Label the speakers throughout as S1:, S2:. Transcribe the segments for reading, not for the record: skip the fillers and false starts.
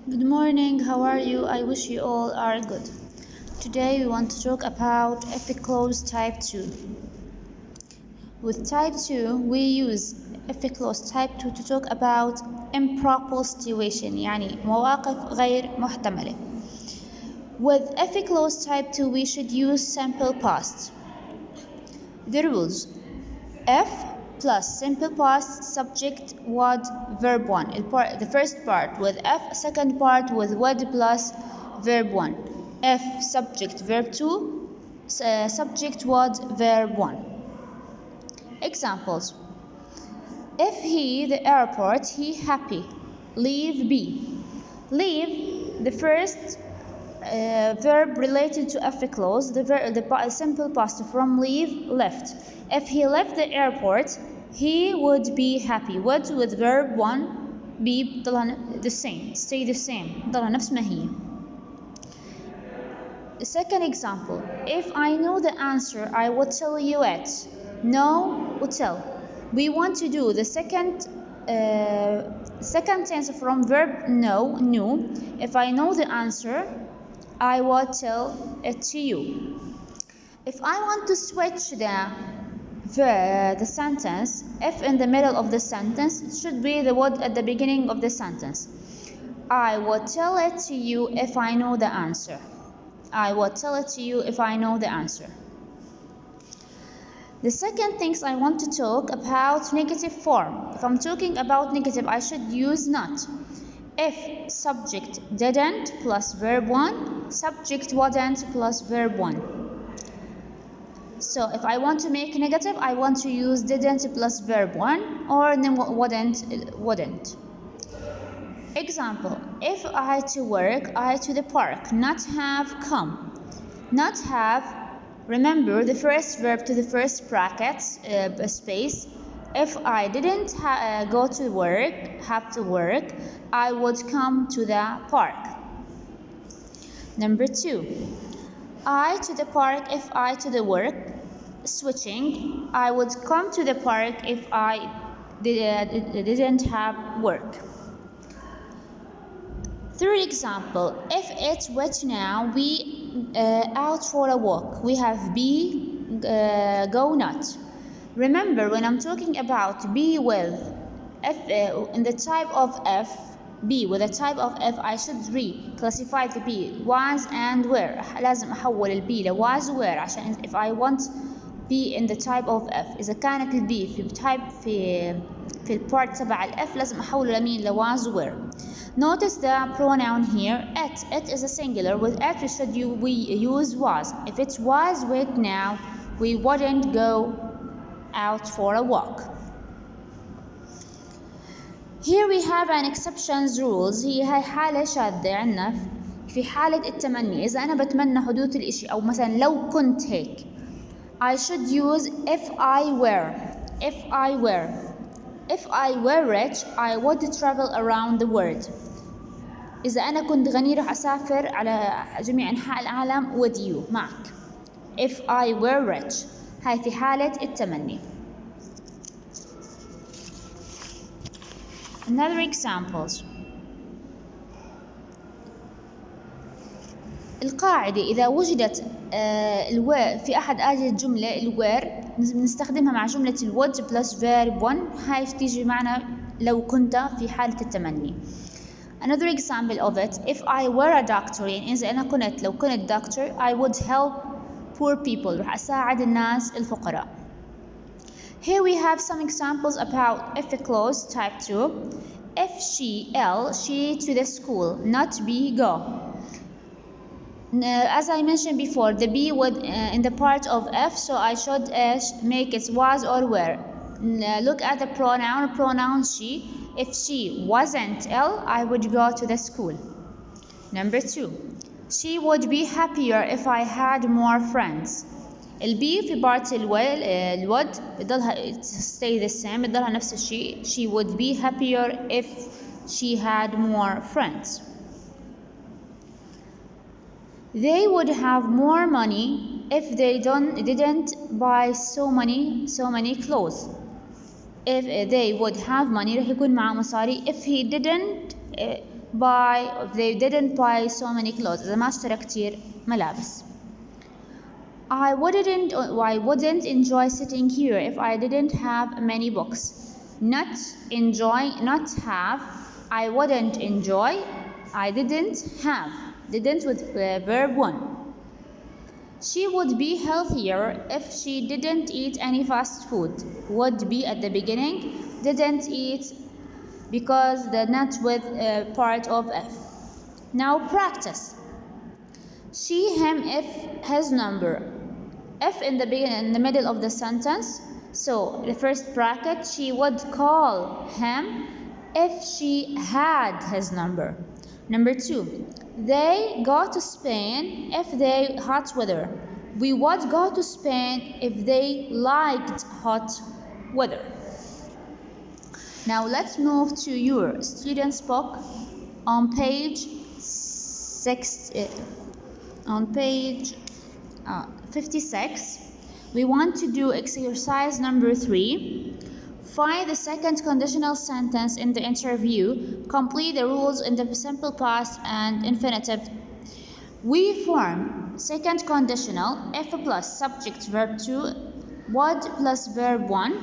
S1: Good morning, how are you? I wish you all are good. Today we want to talk about if clause type 2. With type 2 we use if clause type 2 to talk about improbable situation يعني مواقف غير محتملة. With if clause type 2 we should use simple past. The rules: if plus simple past subject would verb 1. The first part with if, second part with would plus verb 1. If subject verb 2, subject would verb 1. Examples: if he the airport, he happy. Leave be. Leave, the first verb related to if clause, the simple past from leave, left. If he left the airport, he would be happy. Would with verb 1 be the same, stay the same, ضلها نفس ما هي. The second example: if I know the answer, I would tell you it. Know would tell. We want to do the second tense from verb know, knew. If I know the answer, I will tell it to you. If I want to switch the sentence, if in the middle of the sentence, it should be the would at the beginning of the sentence. I will tell it to you if I know the answer. I will tell it to you if I know the answer. The second things I want to talk about negative form. If I'm talking about negative, I should use not. If subject didn't plus verb 1, subject wouldn't plus verb 1. So if I want to make negative, I want to use didn't plus verb 1 or wouldn't. Example: if I to work, I to the park, not have come. Not have, remember the first verb to the first bracket space. If I didn't go to work, have to work, I would come to the park. Number 2. I to the park if I to the work. Switching, I would come to the park if I didn't have work. Third example: if it's wet now, we out for a walk. We have be, go not. Remember, when I'm talking about be with, if in the type of F, be with the type of F, I should classify the be was and were. لازم أحول البي ل was were عشان if I want be in the type of F. إذا كانت البي في type في البارت تبع الF لازم أحوله لمين؟ ل was were. Notice the pronoun here, it. It is a singular. With it we use was. If it was wet now, we wouldn't go out for a walk. Here we have an exceptions rules. هي حالة شاذة عندنا في حالة التمني. إذا أنا بتمنى حدوث الإشي أو مثلا لو كنت هيك, I should use if I were. If I were. If I were rich, I would travel around the world. إذا أنا كنت غني راح أسافر على جميع أنحاء العالم with you معك. If I were rich. هاي في حالة التمني. Another examples. القاعدة إذا وجدت في أحد هذه الجملة الوير نستخدمها مع جملة الwould plus verb 1. هاي تيجي معنا لو كنت في حالة التمني. Another example of it: if I were a doctor, يعني إذا أنا لو كنت doctor, I would help poor people. راح أساعد الناس الفقراء. Here we have some examples about if clause type 2. If she to the school, not be, go. As I mentioned before, the be would in the part of F, so I should make it was or were. Look at the pronoun she. If she wasn't ill, I would go to the school. Number 2. She would be happier if I had more friends. البي في part الwould بضلها stay the same, بضلها نفس الشيء. She would be happier if she had more friends. They would have more money if they didn't buy so many clothes. If they would have money راح يكون معه مصاري. If he didn't they didn't buy so many clothes. إذا ما اشترى كتير ملابس. I wouldn't enjoy sitting here if I didn't have many books. Not enjoy, not have. I wouldn't enjoy. I didn't have. Didn't with verb 1. She would be healthier if she didn't eat any fast food. Would be at the beginning. Didn't eat because the not with part of F. Now practice. She, him, if, his number. If in the beginning, in the middle of the sentence. So the first bracket, she would call him if she had his number. Number 2, they go to Spain if they hot weather. We would go to Spain if they liked hot weather. Now let's move to your student's book on page 56. We want to do exercise number 3. Find the second conditional sentence in the interview. Complete the rules in the simple past and infinitive. We form second conditional if plus subject verb 2, would plus verb 1,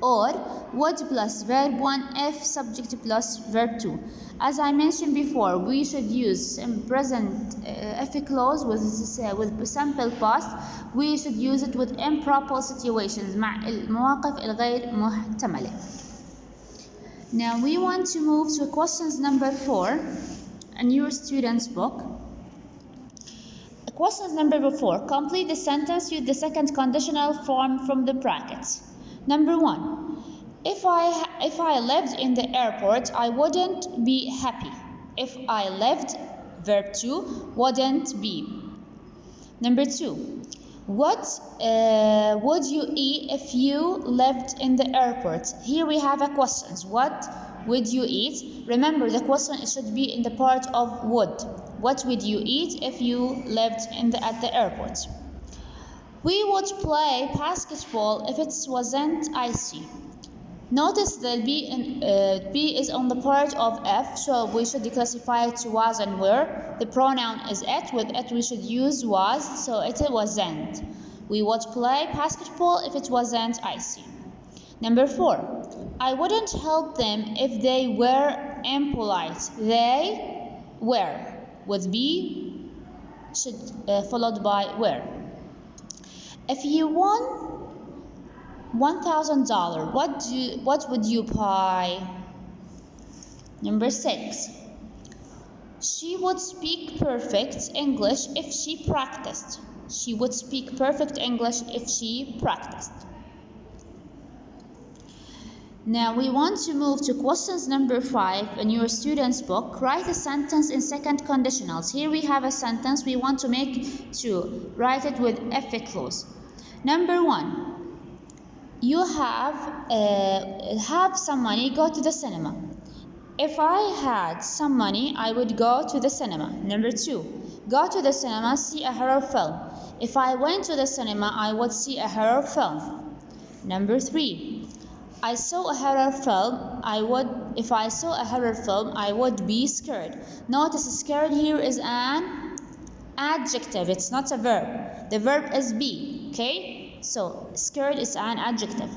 S1: or would plus verb 1 if subject plus verb 2. As I mentioned before, we should use present if clause with simple past. We should use it with improper situations مع المواقف الغير محتملة. Now we want to move to questions number 4 in your student's book. Questions number 4. Complete the sentence with the second conditional form from the brackets. Number 1. If I lived in the airport, I wouldn't be happy. If I lived, verb 2, wouldn't be. Number 2. What would you eat if you lived in the airport? Here we have a question. What would you eat? Remember, the question should be in the part of would. What would you eat if you lived at the airport? We would play basketball if it wasn't icy. Notice the B is on the part of F, so we should classify it to was and were. The pronoun is it. With it we should use was, so it wasn't. We would play basketball if it wasn't icy. Number 4. I wouldn't help them if they were impolite. They were with be should followed by were. If you won $1,000, what would you buy? Number 6. She would speak perfect English if she practiced. She would speak perfect English if she practiced. Now we want to move to questions number 5 in your student's book. Write a sentence in second conditionals. Here we have a sentence we want to write it with if clause. Number 1. You have some money, go to the cinema. If I had some money, I would go to the cinema. Number 2. Go to the cinema, see a horror film. If I went to the cinema, I would see a horror film. Number 3. I saw a horror film. If I saw a horror film, I would be scared. Notice scared here is an adjective. It's not a verb. The verb is be. Okay? So scared is an adjective.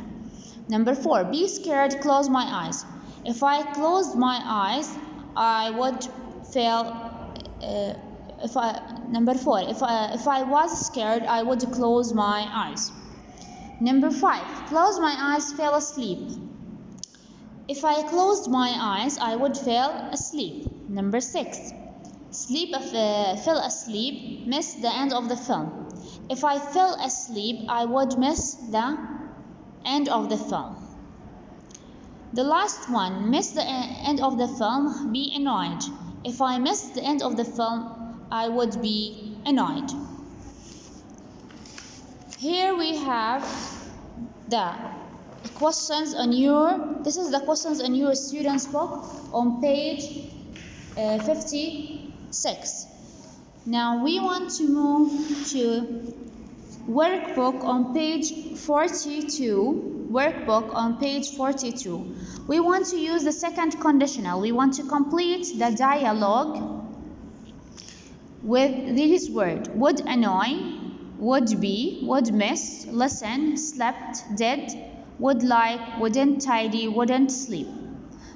S1: Number 4. Be scared. Close my eyes. If I closed my eyes, I would feel. Number 4. If I was scared, I would close my eyes. Number 5. Close my eyes, fell asleep. If I closed my eyes, I would fall asleep. Number 6. Fell asleep, miss the end of the film. If I fell asleep, I would miss the end of the film. The last one, miss the end of the film, be annoyed. If I missed the end of the film, I would be annoyed. Here we have the questions on this is the questions on your student's book on page 56. Now we want to move to workbook on page 42. workbook on page 42. We want to use the second conditional. We want to complete the dialogue with these words: would annoy, would be, would miss, listen, slept, did, would like, wouldn't tidy, wouldn't sleep.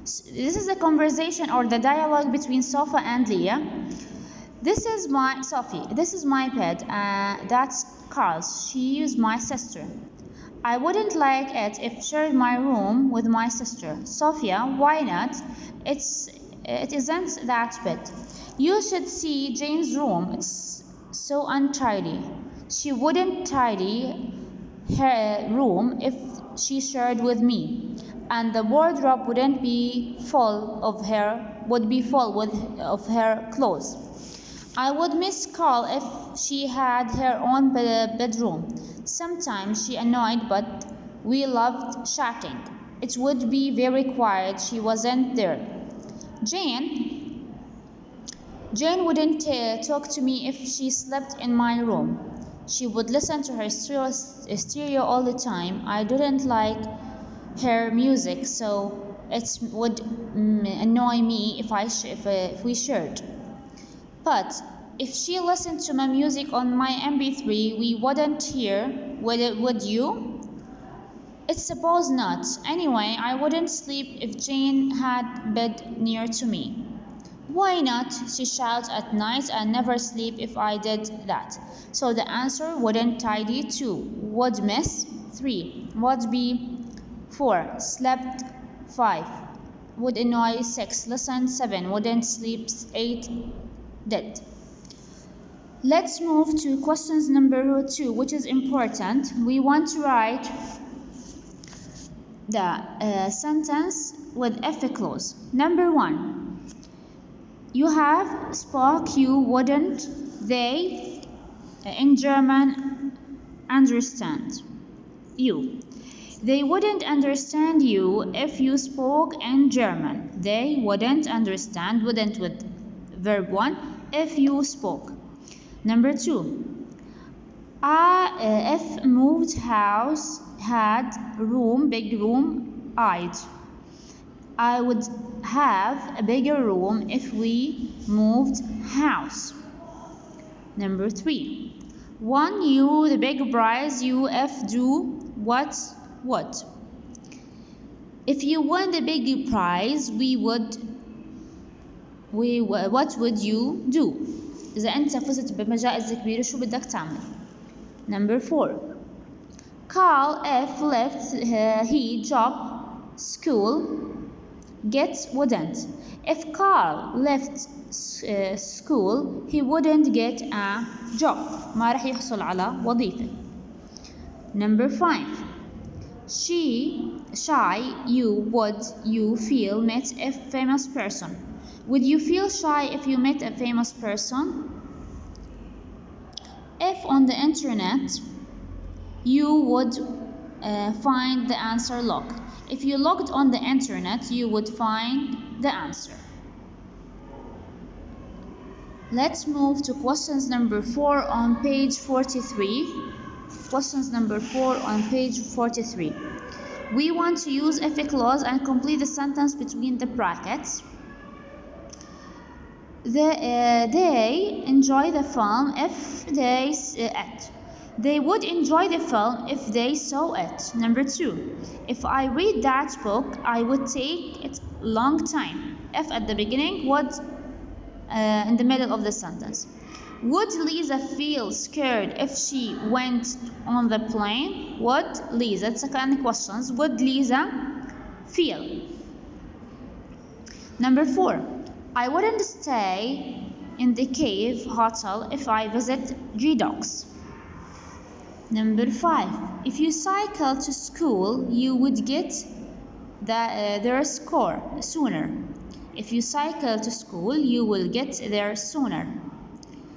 S1: This is a conversation or the dialogue between Sofa and Leah. This is my Sophie. This is my pet. That's Carl's. She is my sister. I wouldn't like it if shared my room with my sister. Sophia, why not? It isn't that bad. You should see Jane's room. It's so untidy. She wouldn't tidy her room if she shared with me, and the wardrobe wouldn't be full of her clothes. I would miss Carl if she had her own bedroom. Sometimes she annoyed, but we loved chatting. It would be very quiet. She wasn't there. Jane wouldn't talk to me if she slept in my room. She would listen to her stereo all the time. I didn't like her music, so it would annoy me if we shared. But if she listened to my music on my MP3, we wouldn't hear. Would you? It's suppose not. Anyway, I wouldn't sleep if Jane had bed near to me. Why not? She shouts at night and never sleep if I did that. So the answer: wouldn't tidy 2, would miss 3, would be 4, slept 5, would annoy 6, listen 7, wouldn't sleep 8, did. Let's move to questions number 2, which is important. We want to write the sentence with if clause. Number 1. You have spoke, you wouldn't, they in German understand you. They wouldn't understand you if you spoke in German. They wouldn't understand, wouldn't with verb 1, if you spoke. Number 2. If moved house, had room, big room, I would have a bigger room if we moved house. Number 3. 1. You, the big prize, you, if, do, what? If you won the big prize, what would you do? إذا أنت فزت بجائزة كبيرة شو بدك تعمل؟ Number 4. Carl if left he job school get wouldn't. If Carl left school he wouldn't get a job. ما راح يحصل على وظيفة. Number 5. Shy would you feel met a famous person. Would you feel shy if you met a famous person? If on the internet, you would find the answer logged. If you logged on the internet, you would find the answer. Let's move to questions number 4 on page 43. Questions number 4 on page 43. We want to use if clause and complete the sentence between the brackets. They enjoy the film if they it. They would enjoy the film if they saw it. Number 2. If I read that book, I would take it a long time. If at the beginning, would in the middle of the sentence. Would Lisa feel scared if she went on the plane? Would Lisa, it's a kind of questions. Would Lisa feel? Number 4. I wouldn't stay in the cave hotel if I visit G-Docs. Number 5. If you cycle to school, you would get their score sooner. If you cycle to school, you will get there sooner.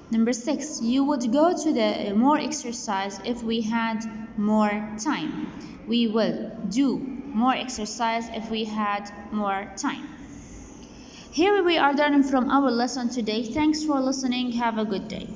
S1: Number 6. You would go to the more exercise if we had more time. We will do more exercise if we had more time. Here we are done from our lesson today. Thanks for listening. Have a good day.